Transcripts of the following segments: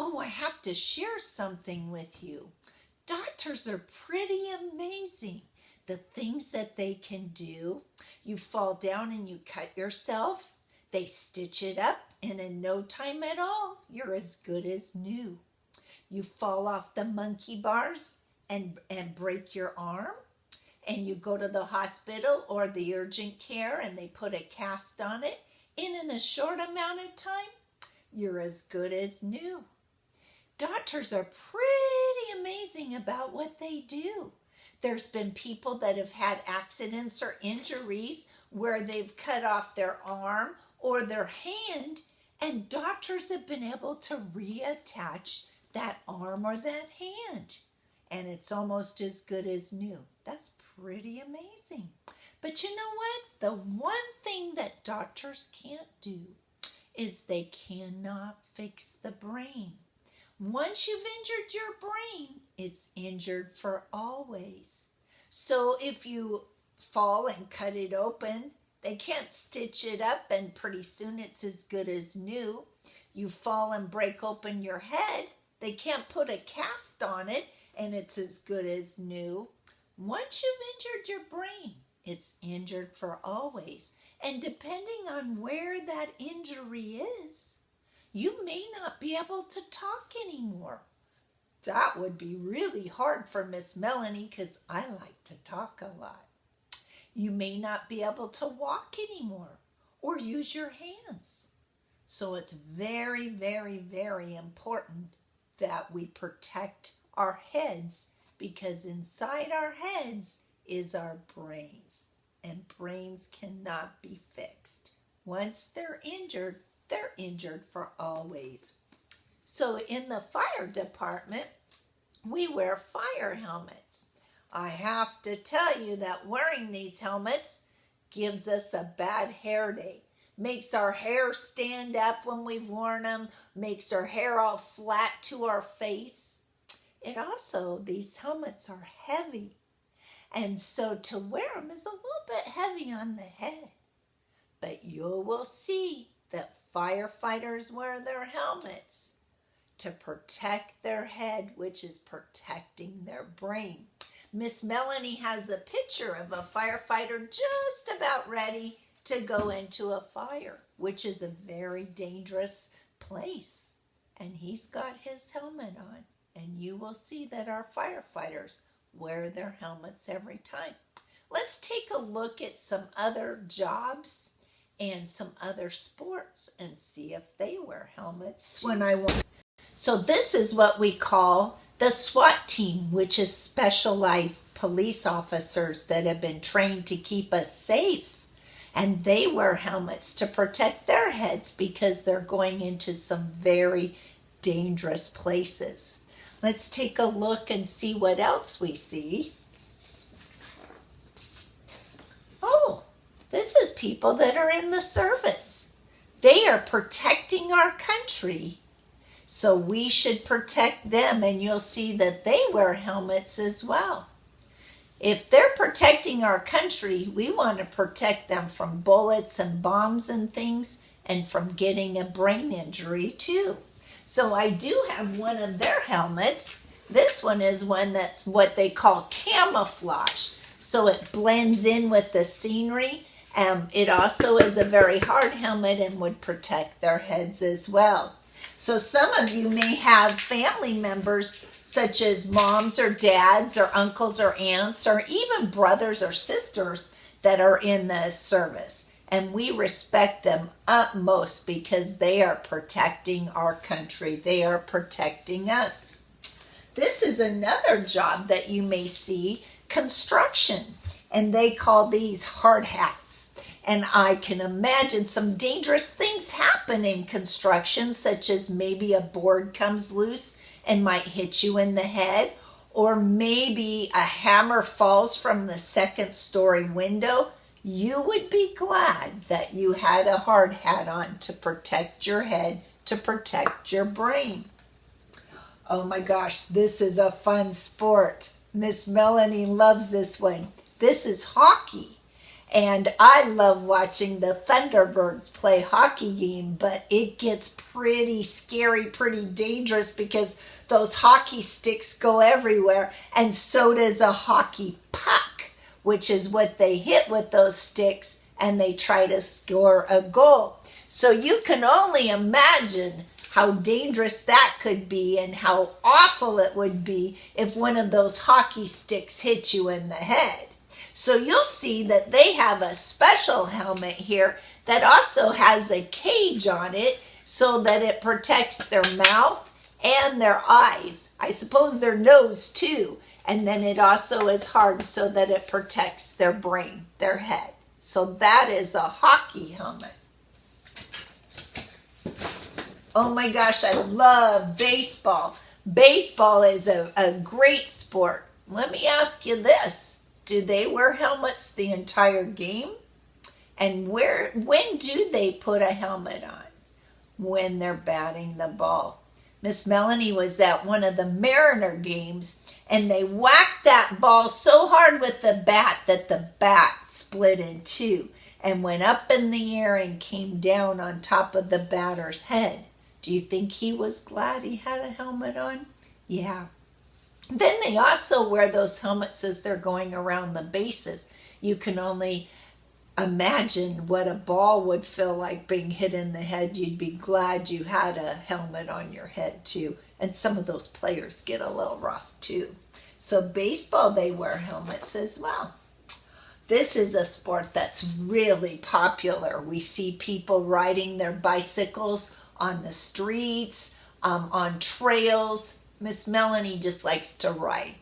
Oh, I have to share something with you. Doctors are pretty amazing. The things that they can do. You fall down and you cut yourself. They stitch it up, and in no time at all, you're as good as new. You fall off the monkey bars and break your arm, and you go to the hospital or the urgent care and they put a cast on it, and in a short amount of time, you're as good as new. Doctors are pretty amazing about what they do. There's been people that have had accidents or injuries where they've cut off their arm or their hand, and doctors have been able to reattach that arm or that hand, and it's almost as good as new. That's pretty amazing. But you know what? The one thing that doctors can't do is they cannot fix the brain. Once you've injured your brain, it's injured for always. So if you fall and cut it open, they can't stitch it up, and pretty soon it's as good as new. You fall and break open your head, they can't put a cast on it, and it's as good as new. Once you've injured your brain, it's injured for always. And depending on where that injury is, you may not be able to talk anymore. That would be really hard for Miss Melanie because I like to talk a lot. You may not be able to walk anymore or use your hands. So it's very, very, very important that we protect our heads, because inside our heads is our brains, and brains cannot be fixed. Once they're injured for always. So in the fire department, we wear fire helmets. I have to tell you that wearing these helmets gives us a bad hair day. Makes our hair stand up when we've worn them, makes our hair all flat to our face. It also, these helmets are heavy, and so to wear them is a little bit heavy on the head. But you will see that firefighters wear their helmets to protect their head, which is protecting their brain. Miss Melanie has a picture of a firefighter just about ready to go into a fire, which is a very dangerous place. And he's got his helmet on, and you will see that our firefighters wear their helmets every time. Let's take a look at some other jobs and some other sports and see if they wear helmets when I want. So this is what we call the SWAT team, which is specialized police officers that have been trained to keep us safe. And they wear helmets to protect their heads because they're going into some very dangerous places. Let's take a look and see what else we see. Oh, this is people that are in the service. They are protecting our country, so we should protect them, and you'll see that they wear helmets as well. If they're protecting our country, we want to protect them from bullets and bombs and things, and from getting a brain injury too. So I do have one of their helmets. This one is one that's what they call camouflage. So it blends in with the scenery. It also is a very hard helmet and would protect their heads as well. So some of you may have family members such as moms or dads or uncles or aunts or even brothers or sisters that are in the service. And we respect them utmost because they are protecting our country. They are protecting us. This is another job that you may see, construction. And they call these hard hats. And I can imagine some dangerous things happen in construction, such as maybe a board comes loose and might hit you in the head, or maybe a hammer falls from the second-story window. You would be glad that you had a hard hat on to protect your head, to protect your brain. Oh my gosh, this is a fun sport. Miss Melanie loves this one. This is hockey. And I love watching the Thunderbirds play hockey game, but it gets pretty scary, pretty dangerous because those hockey sticks go everywhere, and so does a hockey puck, which is what they hit with those sticks, and they try to score a goal. So you can only imagine how dangerous that could be and how awful it would be if one of those hockey sticks hit you in the head. So you'll see that they have a special helmet here that also has a cage on it so that it protects their mouth and their eyes. I suppose their nose too. And then it also is hard so that it protects their brain, their head. So that is a hockey helmet. Oh my gosh, I love baseball. Baseball is a great sport. Let me ask you this. Do they wear helmets the entire game? And when do they put a helmet on? When they're batting the ball. Miss Melanie was at one of the Mariner games, and they whacked that ball so hard with the bat that the bat split in two and went up in the air and came down on top of the batter's head. Do you think he was glad he had a helmet on? Yeah. Then they also wear those helmets as they're going around the bases. You can only imagine what a ball would feel like being hit in the head. You'd be glad you had a helmet on your head too. And some of those players get a little rough too. So baseball, they wear helmets as well. This is a sport that's really popular. We see people riding their bicycles on the streets, on trails. Miss Melanie just likes to ride.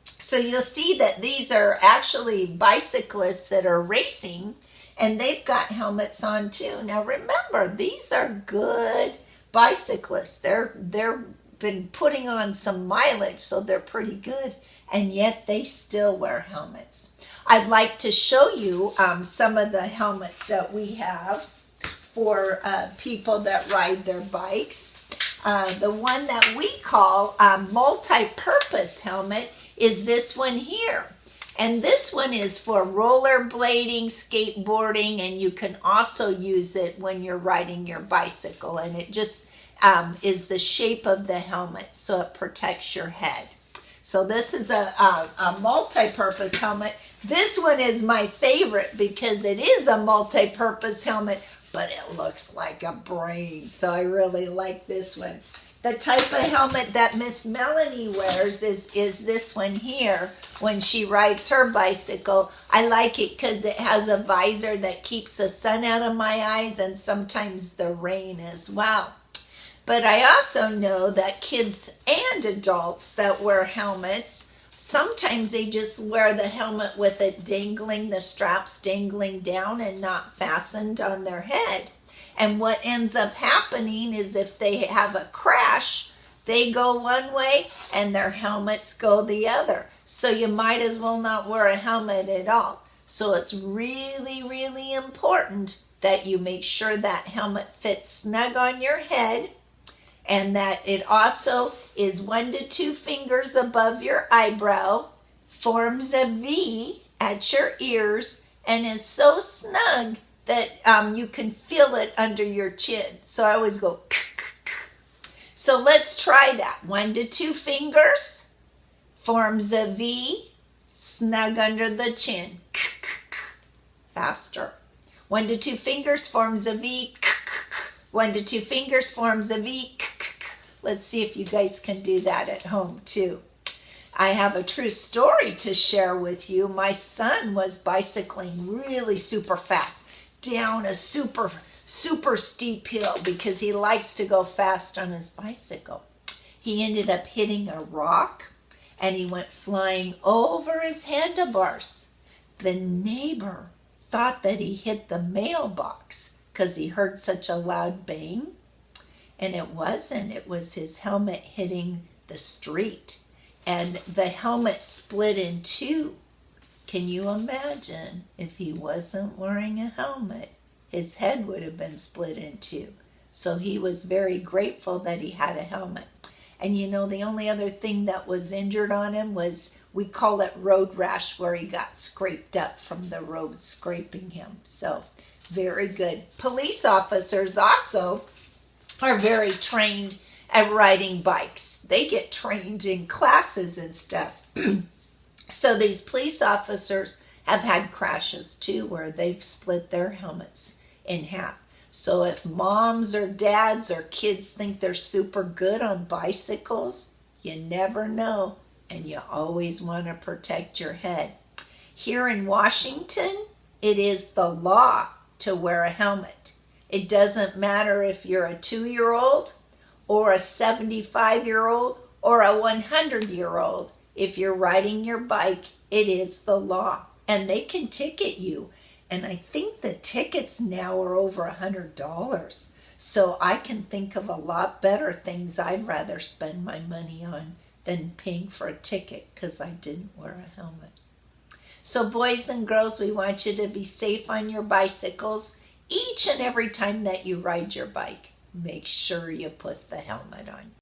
So you'll see that these are actually bicyclists that are racing, and they've got helmets on too. Now remember, these are good bicyclists. They're been putting on some mileage, so they're pretty good, and yet they still wear helmets. I'd like to show you some of the helmets that we have for people that ride their bikes. The one that we call a multi-purpose helmet is this one here. And this one is for rollerblading, skateboarding, and you can also use it when you're riding your bicycle. And it just is the shape of the helmet, so it protects your head. So this is a multi-purpose helmet. This one is my favorite because it is a multi-purpose helmet, but it looks like a brain. So I really like this one. The type of helmet that Miss Melanie wears is this one here when she rides her bicycle. I like it because it has a visor that keeps the sun out of my eyes and sometimes the rain as well. But I also know that kids and adults that wear helmets, sometimes they just wear the helmet with it dangling, the straps dangling down and not fastened on their head. And what ends up happening is if they have a crash, they go one way and their helmets go the other. So you might as well not wear a helmet at all. So it's really, really important that you make sure that helmet fits snug on your head, and that it also is 1 to 2 fingers above your eyebrow, forms a V at your ears, and is so snug that you can feel it under your chin. So I always go. So let's try that. 1 to 2 fingers, forms a V, snug under the chin. Faster. 1 to 2 fingers, forms a V. 1 to 2 fingers, forms a V. Let's see if you guys can do that at home too. I have a true story to share with you. My son was bicycling really super fast down a super steep hill because he likes to go fast on his bicycle. He ended up hitting a rock and he went flying over his handlebars. The neighbor thought that he hit the mailbox because he heard such a loud bang. And it wasn't. It was his helmet hitting the street. And the helmet split in two. Can you imagine if he wasn't wearing a helmet? His head would have been split in two. So he was very grateful that he had a helmet. And you know, the only other thing that was injured on him was We call it road rash where he got scraped up from the road scraping him. So very good. Police officers also are very trained at riding bikes. They get trained in classes and stuff. So these police officers have had crashes too where they've split their helmets in half. So if moms or dads or kids think they're super good on bicycles, you never know, and you always want to protect your head. Here in Washington, it is the law to wear a helmet. It doesn't matter if you're a 2-year-old or a 75-year-old or a 100-year-old. If you're riding your bike, it is the law, and they can ticket you. And I think the tickets now are over $100. So I can think of a lot better things I'd rather spend my money on than paying for a ticket because I didn't wear a helmet. So boys and girls, we want you to be safe on your bicycles. Each and every time that you ride your bike, make sure you put the helmet on.